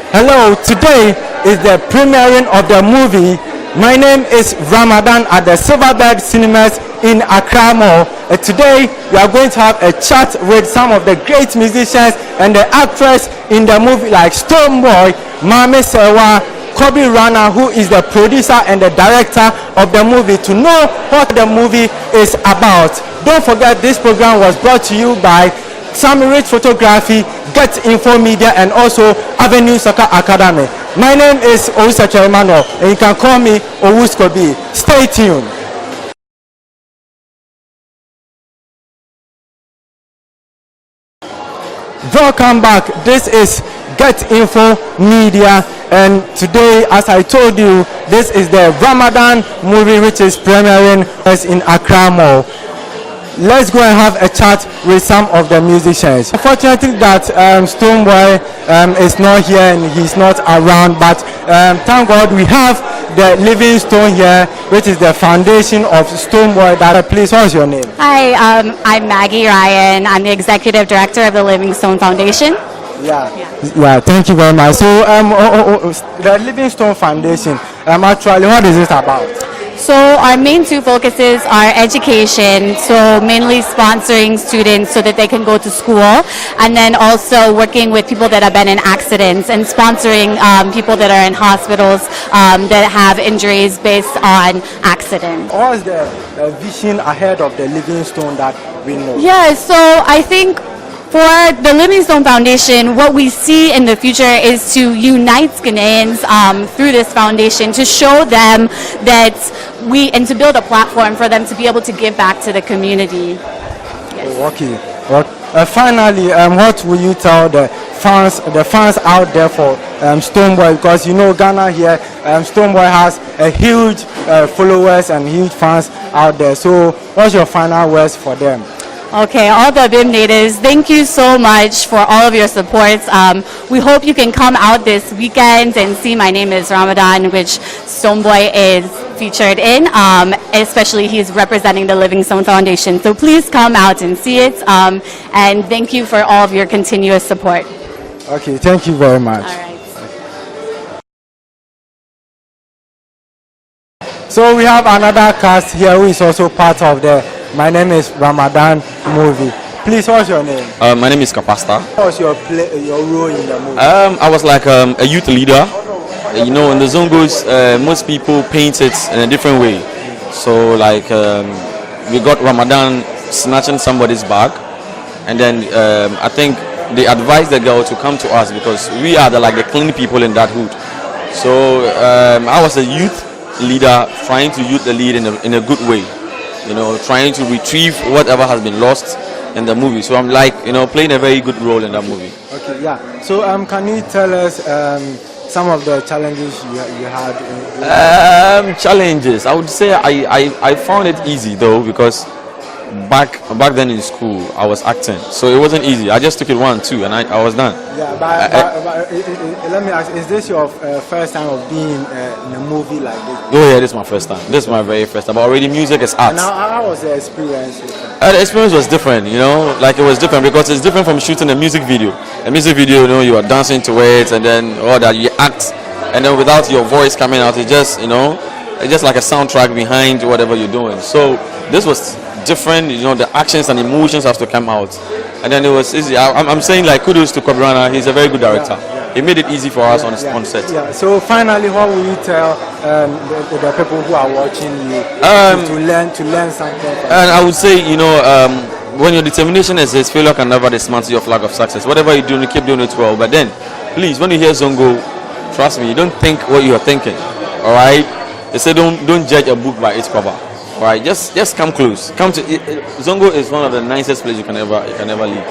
Hello, today is the premiering of the movie. My name is Ramadan at the Silverbird Cinemas in Accra Mall. Today we are going to have a chat with some of the great musicians and the actress in the movie like Stoneboy, Maame, Serwaa, Kobi, Rana, who is the producer and the director of the movie, to know what the movie is about. Don't forget, this program was brought to you by Rich Photography, Get Info Media, and also Avenue Soccer Academy. My name is Owusacha Emmanuel, and you can call me Kobi. Stay tuned. Welcome back. This is Get Info Media, and today, as I told you, this is the Ramadan movie which is premiering in Accra Mall. Let's go and have a chat with some of the musicians. Unfortunately that Stoneboy is not here and he's not around, but thank God we have the Living Stone here, which is the foundation of Stoneboy. Please, what's your name? Hi, I'm Maggie Ryan. I'm the executive director of the Living Stone Foundation. Yeah, thank you very much. So the Living Stone Foundation, actually, what is it about? So our main two focuses are education, so mainly sponsoring students so that they can go to school, and then also working with people that have been in accidents and sponsoring people that are in hospitals that have injuries based on accidents. What is the vision ahead of the Living Stone that we know? Yeah, so I think for the Living Stone Foundation, what we see in the future is to unite Ghanaians through this foundation, to show them that and to build a platform for them to be able to give back to the community. Yes. Okay. Finally, what will you tell the fans out there for Stoneboy? Because you know Ghana here, Stoneboy has a huge followers and huge fans out there. So what's your final words for them? Okay, all the BIM natives, thank you so much for all of your support. We hope you can come out this weekend and see My Name is Ramadan, which Stoneboy is featured in, especially he's representing the Living Stone Foundation. So please come out and see it, and thank you for all of your continuous support. Okay, thank you very much. All right. So we have another cast here who is also part of the My Name is Ramadan movie. Please, what's your name? My name is Kapasta. What was your role in the movie? I was like a youth leader. You know, in the Zongos, most people paint it in a different way. So, like, we got Ramadan snatching somebody's bag, and then I think they advised the girl to come to us because we are the clean people in that hood. So I was a youth leader trying to youth the lead in a good way. You know, trying to retrieve whatever has been lost in the movie. So I'm playing a very good role in that movie. Okay, yeah. So can you tell us some of the challenges you had? Challenges. I would say I found it easy though, because back then in school I was acting, so it wasn't easy. I just took it 1, 2 and I was done. Yeah, but let me ask, is this your first time of being in a movie like this? Oh yeah, this is my first time. This is my very first time. But already music is art. And how was the experience? The experience was different, you know, it was different because it's different from shooting a music video. A music video, you know, you are dancing to it and then all that, you act, and then without your voice coming out, it's just, you know, it's just like a soundtrack behind whatever you're doing. So this was different, you know, the actions and emotions have to come out, and then it was easy. I'm saying kudos to Kobi Rana. He's a very good director. Yeah. He made it easy for us on set. Yeah. So finally, what will you tell the people who are watching you to learn something? And I would say, you know, when your determination is failure can never dismantle your flag of success. Whatever you do, you keep doing it well. But then, please, when you hear Zongo, trust me, you don't think what you are thinking. All right. They say don't judge a book by its cover. All right, just come close. Come to it. Zongo is one of the nicest places you can ever leave.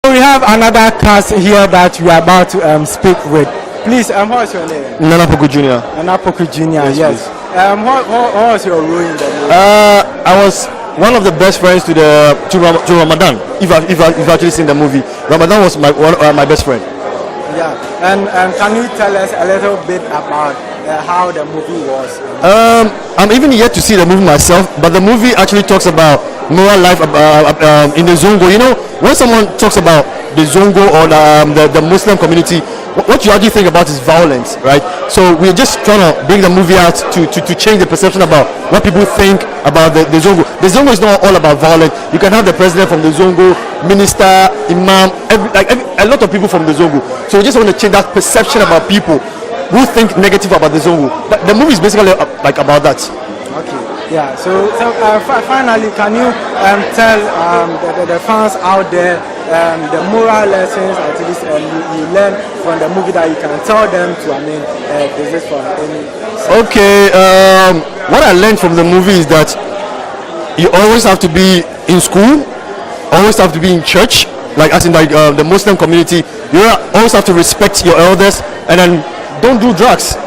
We have another cast here that we are about to speak with. Please, what's your name? Nana Poku Jr. Nana Poku Jr. Yes. What was your role in the movie? I was one of the best friends to Ramadan. If you've actually seen the movie, Ramadan was my best friend. Yeah, and can you tell us a little bit about how the movie was? I'm even yet to see the movie myself, but the movie actually talks about moral life in the Zongo. You know, when someone talks about the Zongo or the Muslim community, what you actually think about is violence, right? So we're just trying to bring the movie out to change the perception about what people think about the Zongo. The Zongo is not all about violence. You can have the president from the Zongo, minister, imam, a lot of people from the Zongo. So we just want to change that perception about people who think negative about the Zongo. But the movie is basically like about that. Okay. Yeah. So finally, can you tell the fans out there the moral lessons at least you learn from the movie that you can tell them to? This is from any. Okay. What I learned from the movie is that you always have to be in school, always have to be in church, like as in the Muslim community. You always have to respect your elders, and then don't do drugs,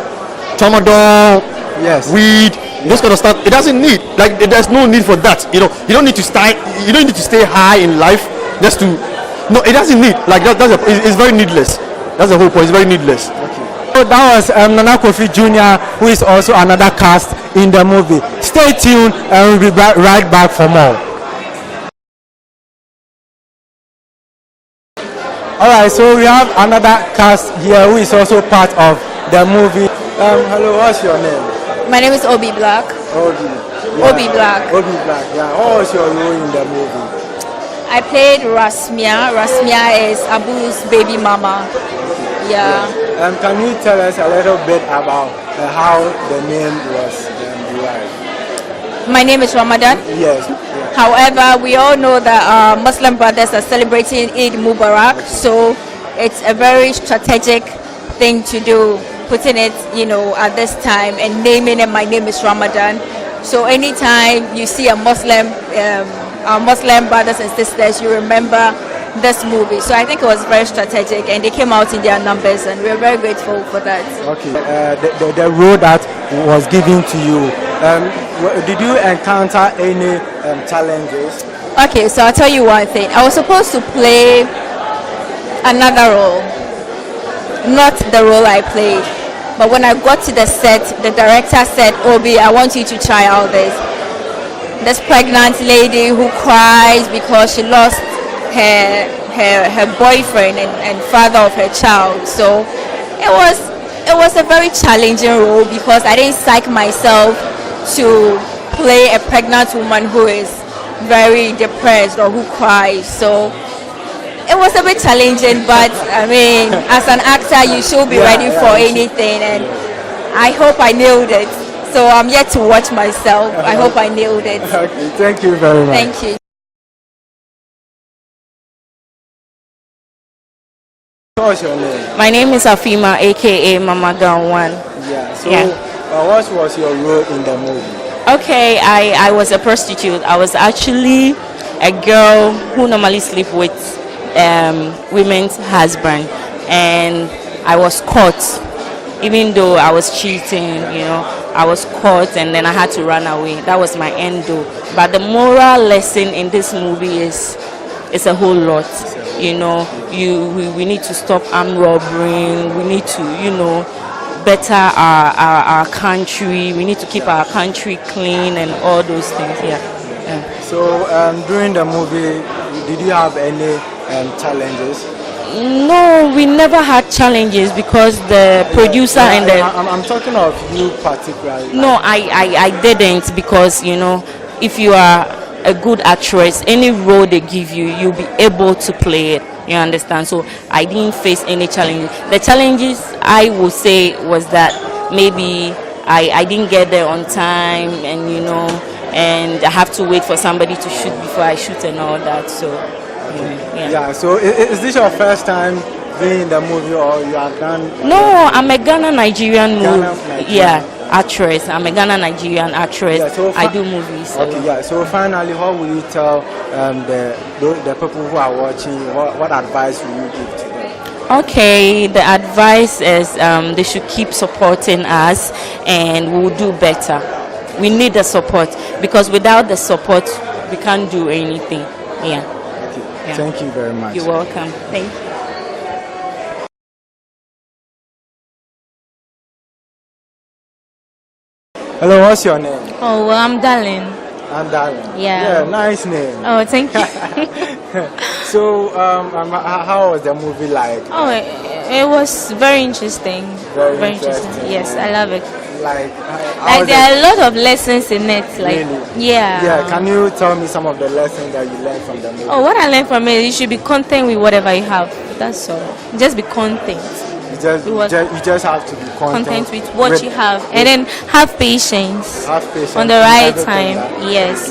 tramadol, yes, weed, those kind of stuff. It doesn't need, like, there's no need for that. You know, you don't need to stay high in life just to. No, it doesn't need, like it's very needless. That's the whole point. It's very needless. So that was Nana Kofi Jr., who is also another cast in the movie. Stay tuned, and we'll be right back for more. Alright, so we have another cast here who is also part of the movie. Hello, what's your name? My name is Obi Black. Obi. Yeah. Obi Black. Obi Black, yeah. What was your role in the movie? I played Rasmia. Rasmia is Abu's baby mama. Yeah. Can you tell us a little bit about how the name was derived? My name is Ramadan. Yes. Yeah. However, we all know that Muslim brothers are celebrating Eid Mubarak, so it's a very strategic thing to do, putting it, at this time and naming it. My name is Ramadan. So anytime you see a Muslim, our Muslim brothers and sisters, you remember this movie. So I think it was very strategic, and they came out in their numbers, and we're very grateful for that. Okay. The role that was given to you, did you encounter any challenges? Okay, so I'll tell you one thing. I was supposed to play another role, not the role I played. But when I got to the set, the director said, Obi, I want you to try out this pregnant lady who cries because she lost her boyfriend and father of her child. So it was a very challenging role because I didn't psych myself to play a pregnant woman who is very depressed or who cries. So it was a bit challenging, but as an actor, you should be ready for anything, and I hope I nailed it. So I'm yet to watch myself. I hope I nailed it. Okay, thank you very much. Thank you. What's your name? My name is Afima, aka Mama Gan1. Yeah. So, what was your role in the movie? Okay, I was a prostitute. I was actually a girl who normally sleep with women's husband, and I was caught. Even though I was cheating, I was caught, and then I had to run away. That was my end though. But the moral lesson in this movie is a whole lot. We need to stop armed robbery. We need to, better our country. We need to keep our country clean and all those things. Yeah. So during the movie, did you have any challenges? No, we never had challenges because the producer and the... I'm talking of you particularly. No, I didn't, because, if you are a good actress, any role they give you, you'll be able to play it. You understand? So I didn't face any challenges. The challenges I would say was that maybe I didn't get there on time, and and I have to wait for somebody to shoot before I shoot and all that. So yeah. So is this your first time being in the movie, or you have done? No, I'm a Ghana-Nigerian actress. I'm a Ghana-Nigerian actress. Yeah, so I do movies. So. Okay, yeah. So finally, how will you tell the people who are watching, what advice will you give to them? Okay, the advice is they should keep supporting us, and we'll do better. We need the support, because without the support, we can't do anything. Yeah. Okay. Yeah. Thank you very much. You're welcome. Thank you. Hello, what's your name? Oh, well, I'm Darling. And darling. Yeah. Nice name. Oh, thank you. So, how was the movie like? Oh, it was very interesting. Very interesting. Yes, I love it. Like There are a lot of lessons in it. Like, really? yeah. Yeah. Can you tell me some of the lessons that you learned from the movie? Oh, what I learned from it, you should be content with whatever you have. That's all. Just be content. You just have to be Content with what you have, and then have patience. Have patience on the in right everything time. that- Yes,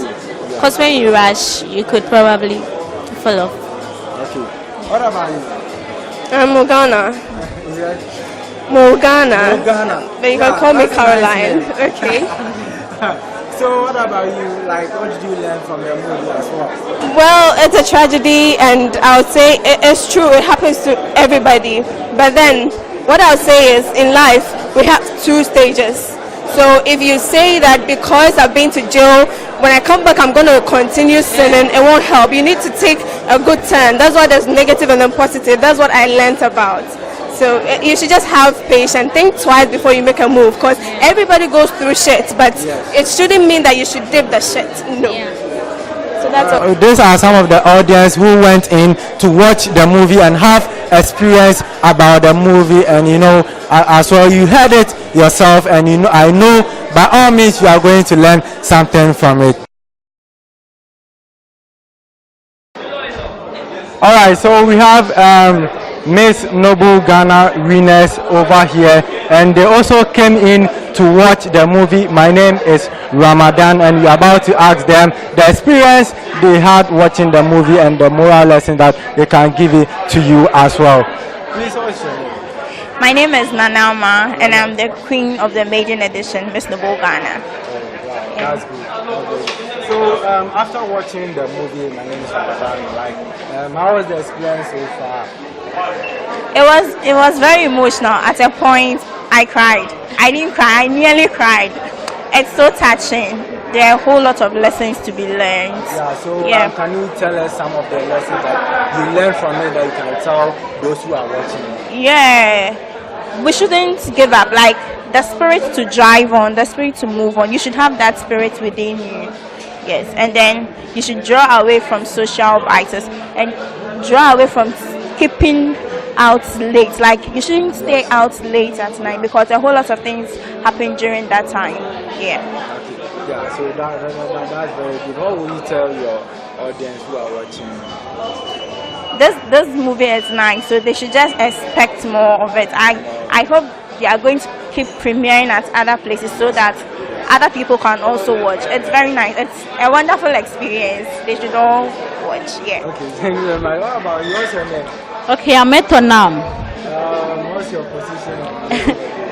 because when you rush, you could probably fall off. Okay. What about you? Morgana. Is that Morgana. Ghana? But you can call me Caroline. Okay. So what about you? Like, what did you learn from the movie as well? Well, it's a tragedy, and I would say it's true. It happens to everybody. But then, what I would say is, in life, we have 2 stages. So if you say that because I've been to jail, when I come back I'm going to continue sinning, it won't help. You need to take a good turn. That's why there's negative and then positive. That's what I learned about. So you should just have patience. Think twice before you make a move, because everybody goes through shit, but it shouldn't mean that you should dip the shit. No. So that's all. These are some of the audience who went in to watch the movie and have experience about the movie, and as well you heard it yourself, and I know by all means you are going to learn something from it. All right, so we have Miss Noble Ghana winners over here, and they also came in to watch the movie. My name is Ramadan, and we're about to ask them the experience they had watching the movie and the moral lesson that they can give it to you as well. Please, what's your name? My name is Nanauma, and I'm the queen of the maiden edition, Miss Noble Ghana. That's good. So after watching the movie, my name is Ramadan, like, how was the experience so far? It was very emotional. At a point, I cried. I didn't cry. I nearly cried. It's so touching. There are a whole lot of lessons to be learned. Yeah. So can you tell us some of the lessons that you learned from it that you can tell those who are watching? Yeah, we shouldn't give up. Like, the spirit to drive on, the spirit to move on. You should have that spirit within you. Yes, and then you should draw away from social vices and draw away from keeping out late. Like, you shouldn't stay out late at night, because a whole lot of things happen during that time. Yeah. Okay. Yeah, so that's very good. What will you tell your audience who are watching? This movie is nice, so they should just expect more of it. I hope they are going to keep premiering at other places so that other people can also watch. It's very nice. It's a wonderful experience. They should all watch. Yeah. Okay, thank you very much. What about you? What's your name? Okay, I'm Etonam. What's your position?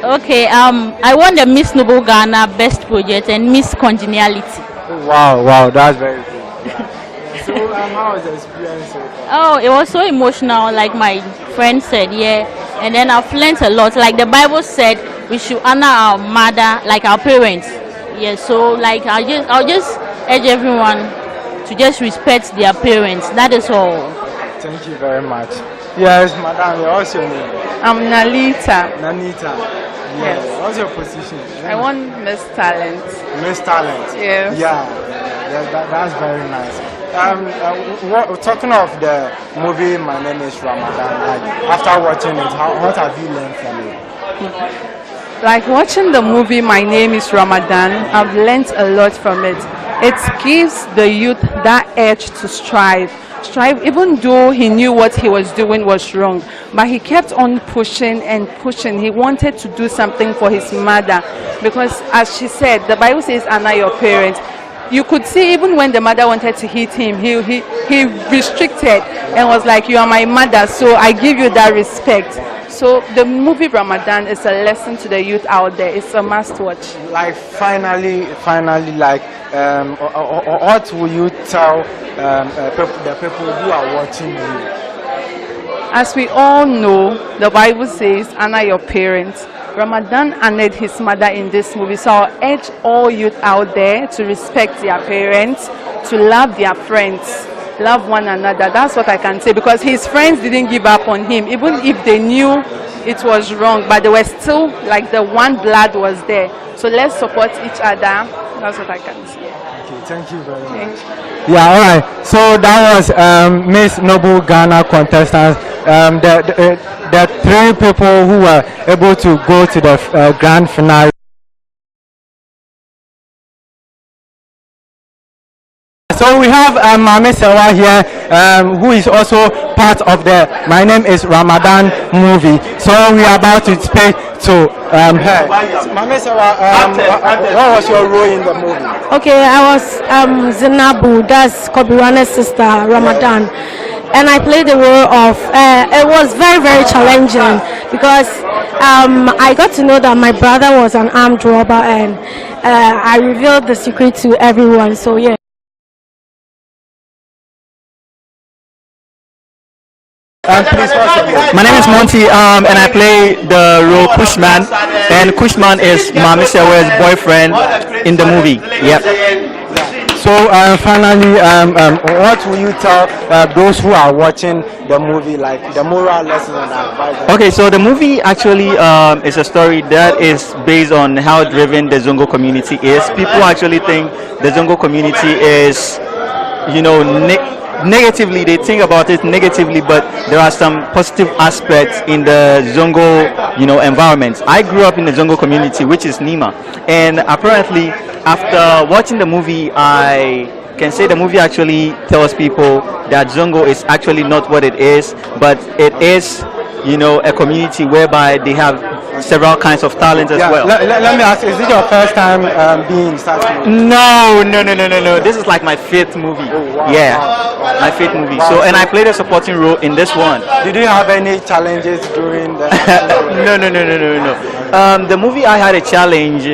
Okay, I won the Miss Noble Ghana Best Project and Miss Congeniality. Wow, that's very good. Yeah. So how was the experience so far? Oh, it was so emotional, like my friend said, yeah. And then I've learned a lot. Like the Bible said, we should honor our mother, like our parents. Yeah, so like I'll just urge everyone to just respect their parents. That is all. Thank you very much. Yes, madam, what's your name? I'm Nalita. Nanita. Yes. What's your position? I want Miss Talent. Miss Talent. Yes. Yeah. That's very nice. Talking of the movie, my name is Ramadan. Like, after watching it, what have you learned from it? Like, watching the movie, My Name is Ramadan, I've learned a lot from it. It gives the youth that edge to strive, even though he knew what he was doing was wrong, but he kept on pushing and pushing. He wanted to do something for his mother, because as she said, the Bible says honor your parents. You could see even when the mother wanted to hit him, he restricted and was like, you are my mother, so I give you that respect. So the movie Ramadan is a lesson to the youth out there. It's a must watch. Like, finally, like, what will you tell the people who are watching you? As we all know, the Bible says, honor your parents. Ramadan honored his mother in this movie. So I'll urge all youth out there to respect their parents, to love their friends, love one another. That's what I can say, because his friends didn't give up on him, even if they knew it was wrong, but they were still like the one blood was there. So let's support each other. That's what I can say. Okay, Thank you very much. Yeah, all right. So that was Miss Noble Ghana contestants. The three people who were able to go to the grand finale. So we have Maame Serwaa here, who is also part of the My Name is Ramadan movie. So we are about to speak to her. Maame Serwaa, what was your role in the movie? Okay, I was Zinabu, that's Kobi Rana's sister, Ramadan. And I played the role of, it was very, very challenging because I got to know that my brother was an armed robber, and I revealed the secret to everyone, so yeah. My name is Monty, and I play the role Kushman, and Kushman is Maame Serwaa's boyfriend in the movie. Yep. So finally, what will you tell those who are watching the movie, like the moral lessons and advice? Okay, so the movie actually is a story that is based on how driven the Zongo community is. People actually think the Zongo community is, you know, negatively, they think about it negatively, but there are some positive aspects in the Zongo, you know, environment. I grew up in the Zongo community, which is Nima, and apparently after watching the movie, I can say the movie actually tells people that Zongo is actually not what it is, but it is, you know, a community whereby they have several kinds of talents as well. Let me ask, is it your first time being in such a movie? No. This is like my fifth movie. Oh, wow, yeah, wow. my fifth movie. So, and I played a supporting role in this one. Did you have any challenges during the? No. The movie I had a challenge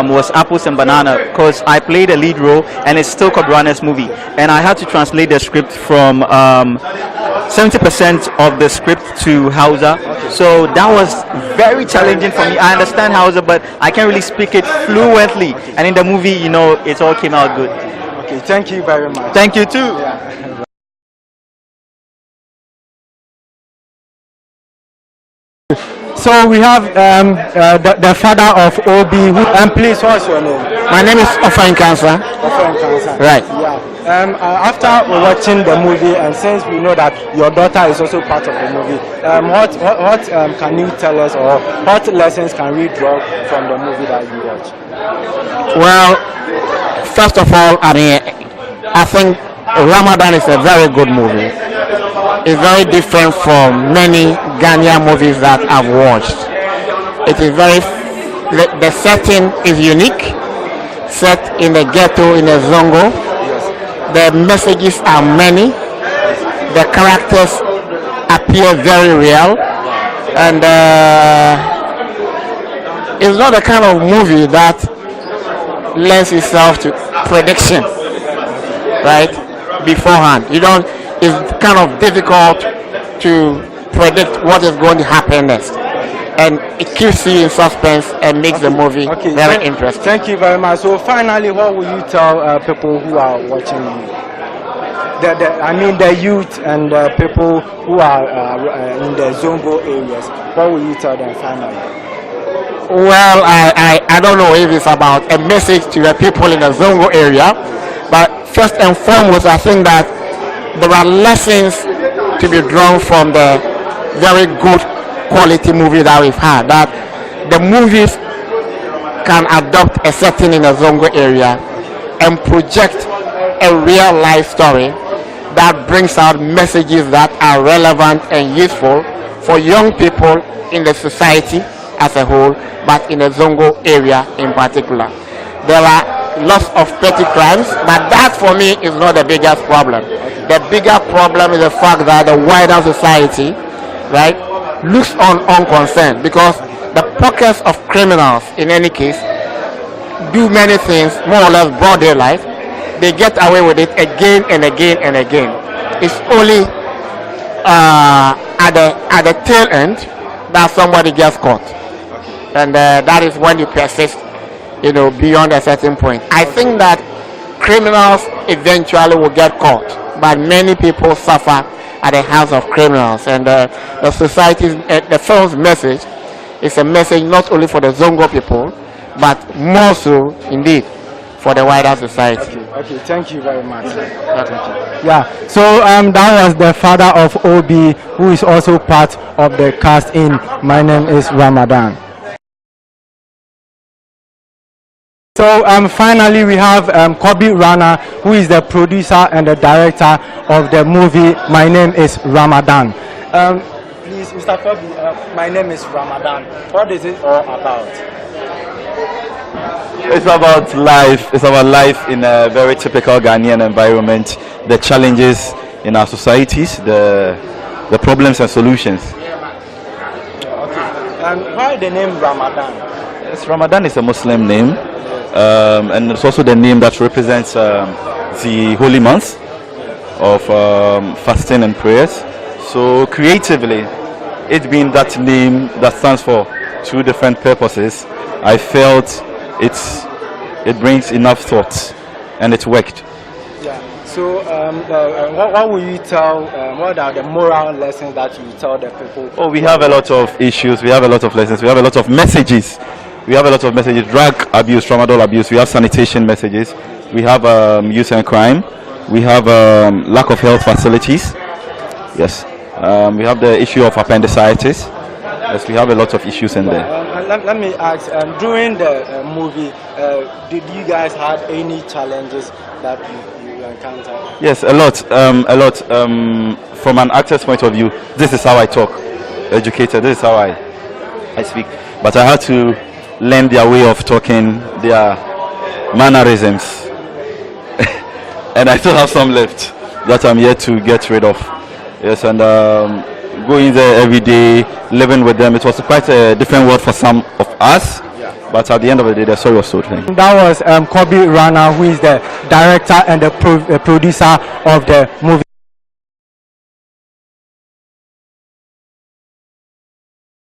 was Apples and Banana, because I played a lead role, and it's still Kobi Rana's movie, and I had to translate the script from 70% of the script to Hausa. So that was very challenging for me. I understand Hausa, but I can't really speak it fluently. And in the movie, you know, it all came out good. Okay, thank you very much. Thank you too. Yeah. So we have the father of Obi, and please, what's your name? My name is Ofan Kansa. Right. Yeah. After watching the movie, and since we know that your daughter is also part of the movie, what can you tell us, or what lessons can we draw from the movie that you watch? Well, first of all, I think Ramadan is a very good movie. It's very different from many Ghanaian movies that I've watched. It is the setting is unique, set in the ghetto, in the Zongo. The messages are many. The characters appear very real, and it's not the kind of movie that lends itself to prediction, right? Beforehand, it's kind of difficult to predict what is going to happen next, and it keeps you in suspense and makes the movie very interesting. Thank you very much. So finally, what will you tell people who are watching you? The youth and people who are in the Zongo areas. What will you tell them finally? Well, I don't know if it's about a message to the people in the Zongo area, but first and foremost, I think that there are lessons to be drawn from the very good quality movie that we've had. That the movies can adopt a setting in the Zongo area and project a real life story that brings out messages that are relevant and useful for young people in the society as a whole, but in the Zongo area in particular. There are lots of petty crimes, but that for me is not the biggest problem. The bigger problem is the fact that the wider society, right, looks on unconcerned, because the pockets of criminals in any case do many things more or less broad daylight. They get away with it again and again and again. It's only at the tail end that somebody gets caught, and that is when you persist, beyond a certain point. I think that criminals eventually will get caught, but many people suffer at the hands of criminals, and the society's, the film's message is a message not only for the Zongo people, but more so indeed for the wider society. Okay, thank you very much. Yeah, so that was the father of Obi, who is also part of the cast in My Name is Ramadan. So finally we have Kobi Rana, who is the producer and the director of the movie My Name is Ramadan. Please, Mr. Kobi, My Name is Ramadan. What is it all about? It's about life. It's about life in a very typical Ghanaian environment. The challenges in our societies, the problems and solutions. Okay. Why the name Ramadan? Yes, Ramadan is a Muslim name, and it's also the name that represents the holy month of fasting and prayers. So creatively, it being that name that stands for two different purposes, I felt it brings enough thought, and it worked. Yeah. So what will you tell? What are the moral lessons that you tell the people? Oh, we have a lot of issues. We have a lot of lessons. We have a lot of messages. We have a lot of messages. Drug abuse, tramadol abuse. We have sanitation messages. We have youth and crime. We have lack of health facilities. Yes. We have the issue of appendicitis. Yes, we have a lot of issues in there. Let me ask, during the movie, did you guys have any challenges that you encountered? Yes, a lot. From an actor's point of view, this is how I talk. Educated, this is how I speak. But I had to learn their way of talking, their mannerisms. And I still have some left that I'm yet to get rid of. Yes, and going there every day, living with them, it was quite a different world for some of us. Yeah. But at the end of the day, the story was told. That was Kobi Rana, who is the director and the producer of the movie.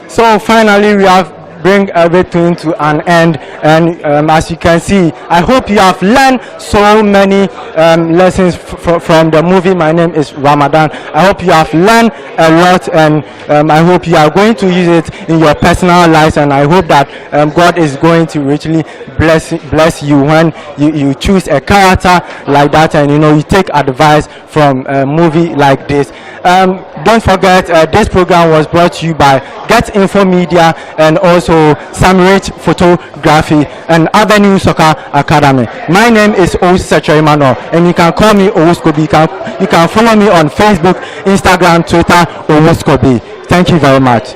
So finally, we have bring everything to an end, and as you can see, I hope you have learned so many lessons from the movie My Name is Ramadan. I hope you have learned a lot, and I hope you are going to use it in your personal lives, and I hope that God is going to richly bless you when you choose a character like that, and you take advice from a movie like this. Don't forget, this program was brought to you by Get Info Media and also Samirate Photography and Avenue Soccer Academy. My name is Emmanuel, and you can call me Kobi. You can follow me on Facebook, Instagram, Twitter, Kobi. Thank you very much.